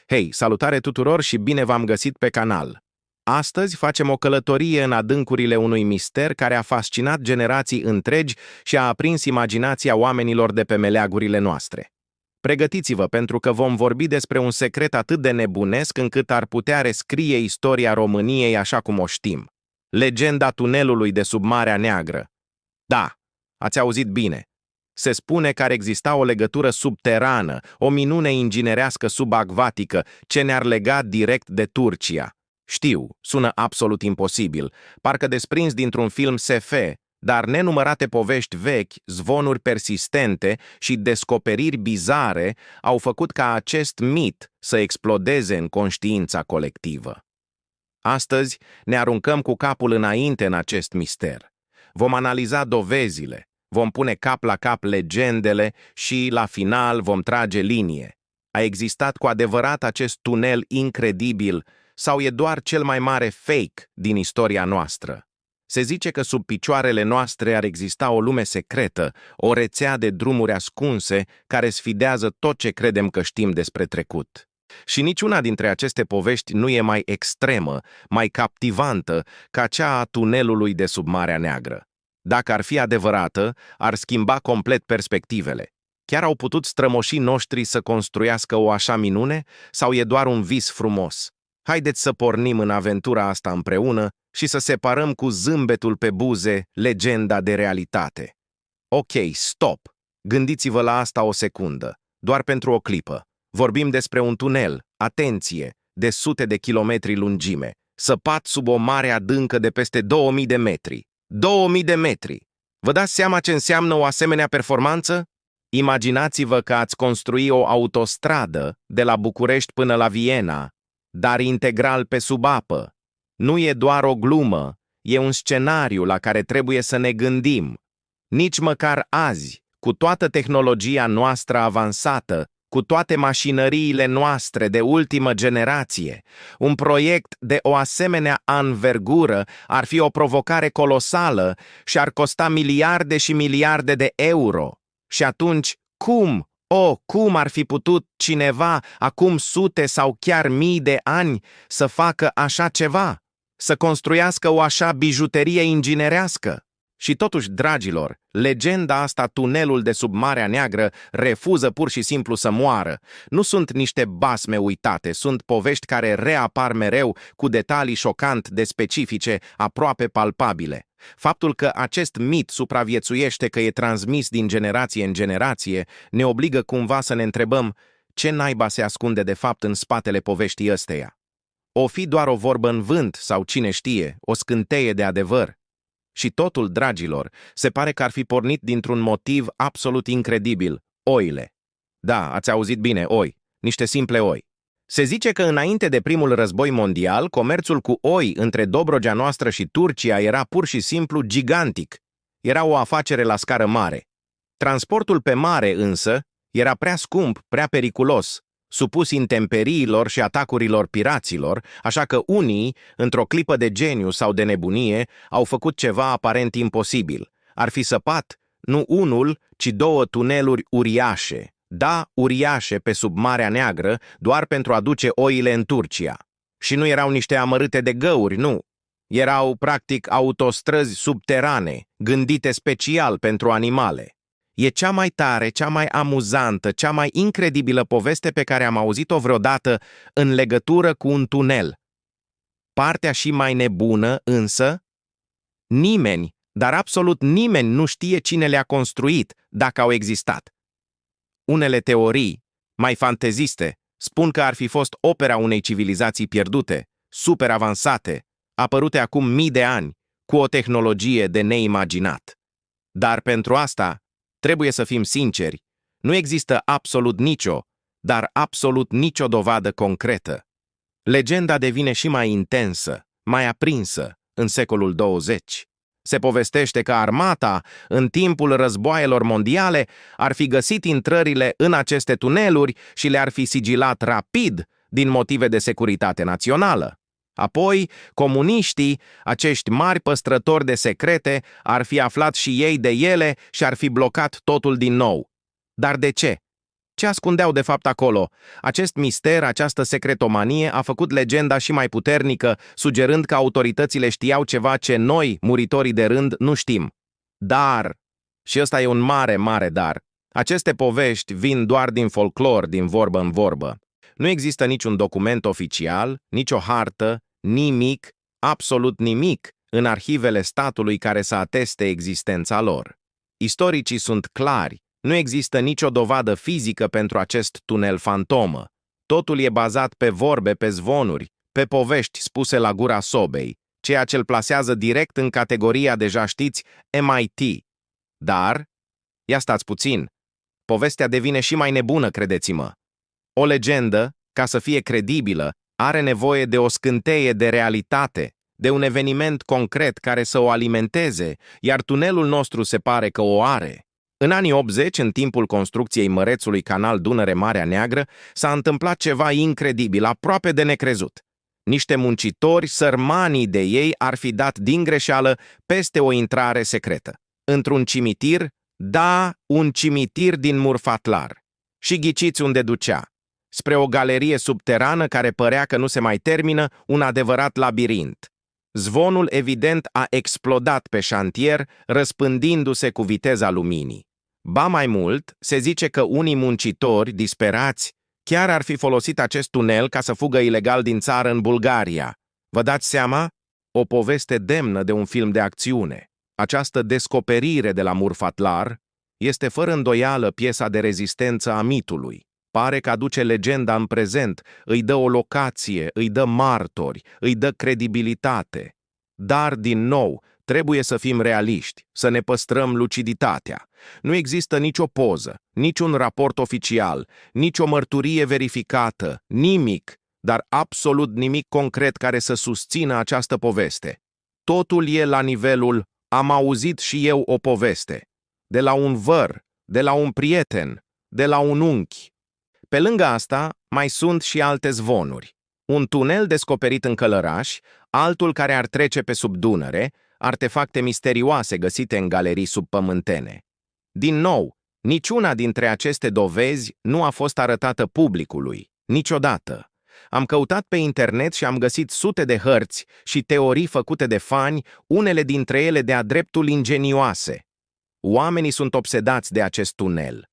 Hei, salutare tuturor și bine v-am găsit pe canal! Astăzi facem o călătorie în adâncurile unui mister care a fascinat generații întregi și a aprins imaginația oamenilor de pe meleagurile noastre. Pregătiți-vă pentru că vom vorbi despre un secret atât de nebunesc încât ar putea rescrie istoria României așa cum o știm. Legenda tunelului de sub Marea Neagră. Da, ați auzit bine. Se spune că ar exista o legătură subterană, o minune inginerească subacvatică, ce ne-ar lega direct de Turcia. Știu, sună absolut imposibil, parcă desprins dintr-un film SF, dar nenumărate povești vechi, zvonuri persistente și descoperiri bizare au făcut ca acest mit să explodeze în conștiința colectivă. Astăzi ne aruncăm cu capul înainte în acest mister. Vom analiza dovezile, vom pune cap la cap legendele și, la final, vom trage linie. A existat cu adevărat acest tunel incredibil sau e doar cel mai mare fake din istoria noastră? Se zice că sub picioarele noastre ar exista o lume secretă, o rețea de drumuri ascunse care sfidează tot ce credem că știm despre trecut. Și niciuna dintre aceste povești nu e mai extremă, mai captivantă ca cea a tunelului de sub Marea Neagră. Dacă ar fi adevărată, ar schimba complet perspectivele. Chiar au putut strămoșii noștri să construiască o așa minune sau e doar un vis frumos? Haideți să pornim în aventura asta împreună și să separăm cu zâmbetul pe buze legenda de realitate. Ok, stop! Gândiți-vă la asta o secundă, doar pentru o clipă. Vorbim despre un tunel, atenție, de sute de kilometri lungime, săpat sub o mare adâncă de peste 2000 de metri. 2000 de metri! Vă dați seama ce înseamnă o asemenea performanță? Imaginați-vă că ați construi o autostradă de la București până la Viena, dar integral pe sub apă. Nu e doar o glumă, e un scenariu la care trebuie să ne gândim. Nici măcar azi, cu toată tehnologia noastră avansată, cu toate mașinăriile noastre de ultimă generație, un proiect de o asemenea anvergură ar fi o provocare colosală și ar costa miliarde și miliarde de euro. Și atunci, cum ar fi putut cineva, acum sute sau chiar mii de ani, să facă așa ceva? Să construiască o așa bijuterie inginerească? Și totuși, dragilor, legenda asta, tunelul de sub Marea Neagră, refuză pur și simplu să moară. Nu sunt niște basme uitate, sunt povești care reapar mereu cu detalii șocant de specifice, aproape palpabile. Faptul că acest mit supraviețuiește, că e transmis din generație în generație, ne obligă cumva să ne întrebăm ce naiba se ascunde de fapt în spatele poveștii ăsteia. O fi doar o vorbă în vânt sau, cine știe, o scânteie de adevăr? Și totul, dragilor, se pare că ar fi pornit dintr-un motiv absolut incredibil: oile. Da, ați auzit bine, oi, niște simple oi. Se zice că înainte de primul război mondial, comerțul cu oi între Dobrogea noastră și Turcia era pur și simplu gigantic. Era o afacere la scară mare. Transportul pe mare, însă, era prea scump, prea periculos, supus intemperiilor și atacurilor piraților, așa că unii, într-o clipă de geniu sau de nebunie, au făcut ceva aparent imposibil. Ar fi săpat nu unul, ci două tuneluri uriașe. Da, uriașe pe sub Marea Neagră, doar pentru a duce oile în Turcia. Și nu erau niște amărâte de găuri, nu. Erau, practic, autostrăzi subterane, gândite special pentru animale. E cea mai tare, cea mai amuzantă, cea mai incredibilă poveste pe care am auzit-o vreodată în legătură cu un tunel. Partea și mai nebună, însă, nimeni, dar absolut nimeni nu știe cine le-a construit, dacă au existat. Unele teorii, mai fanteziste, spun că ar fi fost opera unei civilizații pierdute, super avansate, apărute acum mii de ani, cu o tehnologie de neimaginat. Dar pentru asta, trebuie să fim sinceri, nu există absolut nicio dovadă concretă. Legenda devine și mai intensă, mai aprinsă în secolul 20. Se povestește că armata, în timpul războaielor mondiale, ar fi găsit intrările în aceste tuneluri și le-ar fi sigilat rapid din motive de securitate națională. Apoi, comuniștii, acești mari păstrători de secrete, ar fi aflat și ei de ele și ar fi blocat totul din nou. Dar de ce? Ce ascundeau de fapt acolo? Acest mister, această secretomanie a făcut legenda și mai puternică, sugerând că autoritățile știau ceva ce noi, muritorii de rând, nu știm. Dar, și ăsta e un mare, mare dar, aceste povești vin doar din folclor, din vorbă în vorbă. Nu există niciun document oficial, nicio hartă, nimic, absolut nimic, în arhivele statului care să ateste existența lor. Istoricii sunt clari, nu există nicio dovadă fizică pentru acest tunel fantomă. Totul e bazat pe vorbe, pe zvonuri, pe povești spuse la gura sobei, ceea ce îl plasează direct în categoria, deja știți, MIT. Dar, ia stați puțin, povestea devine și mai nebună, credeți-mă. O legendă, ca să fie credibilă, are nevoie de o scânteie de realitate, de un eveniment concret care să o alimenteze, iar tunelul nostru se pare că o are. În anii 80, în timpul construcției mărețului canal Dunăre-Marea Neagră, s-a întâmplat ceva incredibil, aproape de necrezut. Niște muncitori, sărmanii de ei, ar fi dat din greșeală peste o intrare secretă. Într-un cimitir, da, un cimitir din Murfatlar. Și ghiciți unde ducea? Spre o galerie subterană care părea că nu se mai termină, un adevărat labirint. Zvonul evident a explodat pe șantier, răspândindu-se cu viteza luminii. Ba mai mult, se zice că unii muncitori, disperați, chiar ar fi folosit acest tunel ca să fugă ilegal din țară în Bulgaria. Vă dați seama? O poveste demnă de un film de acțiune. Această descoperire de la Murfatlar este fără îndoială piesa de rezistență a mitului. Pare că aduce legenda în prezent, îi dă o locație, îi dă martori, îi dă credibilitate. Dar, din nou, trebuie să fim realiști, să ne păstrăm luciditatea. Nu există nicio poză, niciun raport oficial, nicio mărturie verificată, nimic, dar absolut nimic concret care să susțină această poveste. Totul e la nivelul am auzit și eu o poveste, de la un văr, de la un prieten, de la un unchi. Pe lângă asta, mai sunt și alte zvonuri. Un tunel descoperit în Călăraș, altul care ar trece pe sub Dunăre, artefacte misterioase găsite în galerii subpământene. Din nou, niciuna dintre aceste dovezi nu a fost arătată publicului, niciodată. Am căutat pe internet și am găsit sute de hărți și teorii făcute de fani, unele dintre ele de-a dreptul ingenioase. Oamenii sunt obsedați de acest tunel.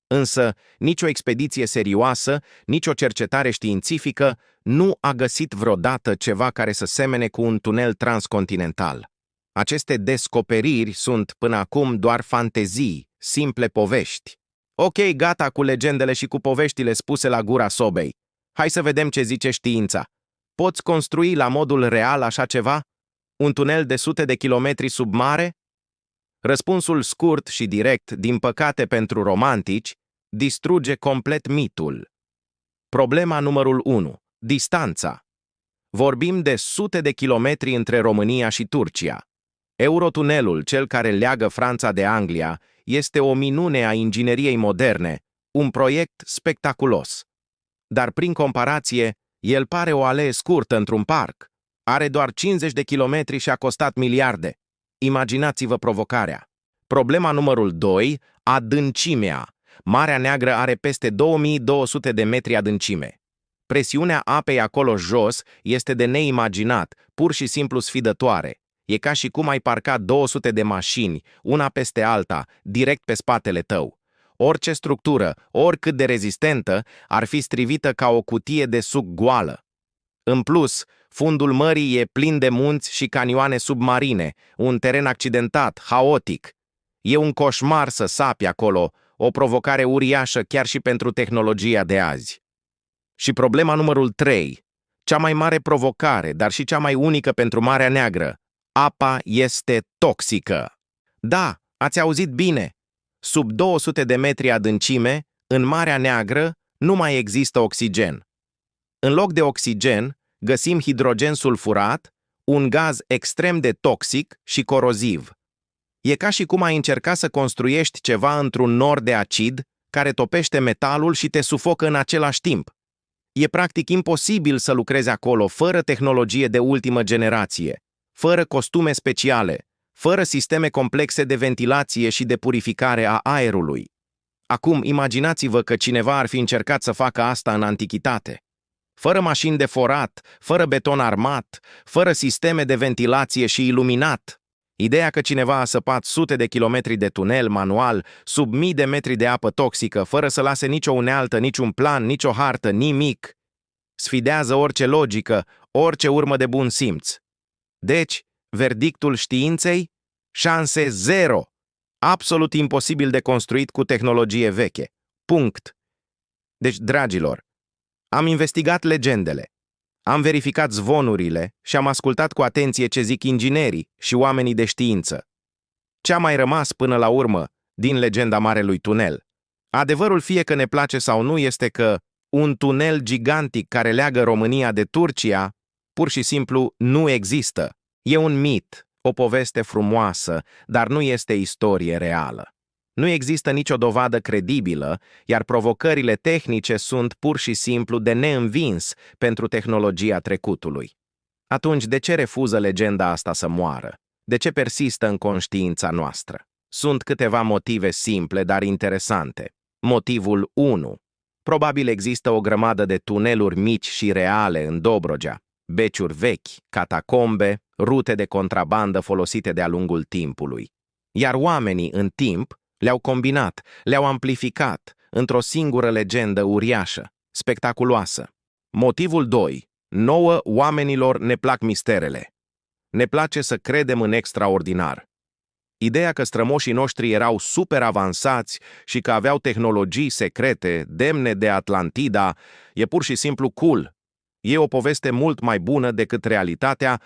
Însă, nicio expediție serioasă, nicio cercetare științifică nu a găsit vreodată ceva care să semene cu un tunel transcontinental. Aceste descoperiri sunt până acum doar fantezii, simple povești. Ok, gata cu legendele și cu poveștile spuse la gura sobei. Hai să vedem ce zice știința. Poți construi la modul real așa ceva? Un tunel de sute de kilometri sub mare? Răspunsul scurt și direct, din păcate pentru romantici, distruge complet mitul. Problema numărul 1. Distanța. Vorbim de sute de kilometri între România și Turcia. Eurotunelul, cel care leagă Franța de Anglia, este o minune a ingineriei moderne, un proiect spectaculos. Dar prin comparație, el pare o alee scurtă într-un parc. Are doar 50 de kilometri și a costat miliarde. Imaginați-vă provocarea. Problema numărul 2. Adâncimea. Marea Neagră are peste 2200 de metri adâncime. Presiunea apei acolo jos este de neimaginat, pur și simplu sfidătoare. E ca și cum ai parca 200 de mașini, una peste alta, direct pe spatele tău. Orice structură, oricât de rezistentă, ar fi strivită ca o cutie de suc goală. În plus, fundul mării e plin de munți și canioane submarine, un teren accidentat, haotic. E un coșmar să sapi acolo, o provocare uriașă chiar și pentru tehnologia de azi. Și problema numărul 3, cea mai mare provocare, dar și cea mai unică pentru Marea Neagră. Apa este toxică. Da, ați auzit bine. Sub 200 de metri adâncime, în Marea Neagră, nu mai există oxigen. În loc de oxigen, găsim hidrogen sulfurat, un gaz extrem de toxic și coroziv. E ca și cum ai încerca să construiești ceva într-un nor de acid care topește metalul și te sufocă în același timp. E practic imposibil să lucrezi acolo fără tehnologie de ultimă generație, fără costume speciale, fără sisteme complexe de ventilație și de purificare a aerului. Acum, imaginați-vă că cineva ar fi încercat să facă asta în antichitate. Fără mașini de forat, fără beton armat, fără sisteme de ventilație și iluminat. Ideea că cineva a săpat sute de kilometri de tunel manual, sub mii de metri de apă toxică, fără să lase nicio unealtă, niciun plan, nicio hartă, nimic, sfidează orice logică, orice urmă de bun simț. Deci, verdictul științei? Șanse zero. Absolut imposibil de construit cu tehnologie veche. Punct. Deci, dragilor, am investigat legendele, am verificat zvonurile și am ascultat cu atenție ce zic inginerii și oamenii de știință. Ce a mai rămas până la urmă din legenda Marelui Tunel? Adevărul, fie că ne place sau nu, este că un tunel gigantic care leagă România de Turcia pur și simplu nu există. E un mit, o poveste frumoasă, dar nu este istorie reală. Nu există nicio dovadă credibilă, iar provocările tehnice sunt pur și simplu de neînvins pentru tehnologia trecutului. Atunci, de ce refuză legenda asta să moară? De ce persistă în conștiința noastră? Sunt câteva motive simple, dar interesante. Motivul 1. Probabil există o grămadă de tuneluri mici și reale în Dobrogea, beciuri vechi, catacombe, rute de contrabandă folosite de-a lungul timpului. Iar oamenii, în timp, le-au combinat, le-au amplificat într-o singură legendă uriașă, spectaculoasă. Motivul 2. Nouă oamenilor ne plac misterele. Ne place să credem în extraordinar. Ideea că strămoșii noștri erau super avansați și că aveau tehnologii secrete, demne de Atlantida, e pur și simplu cool. E o poveste mult mai bună decât realitatea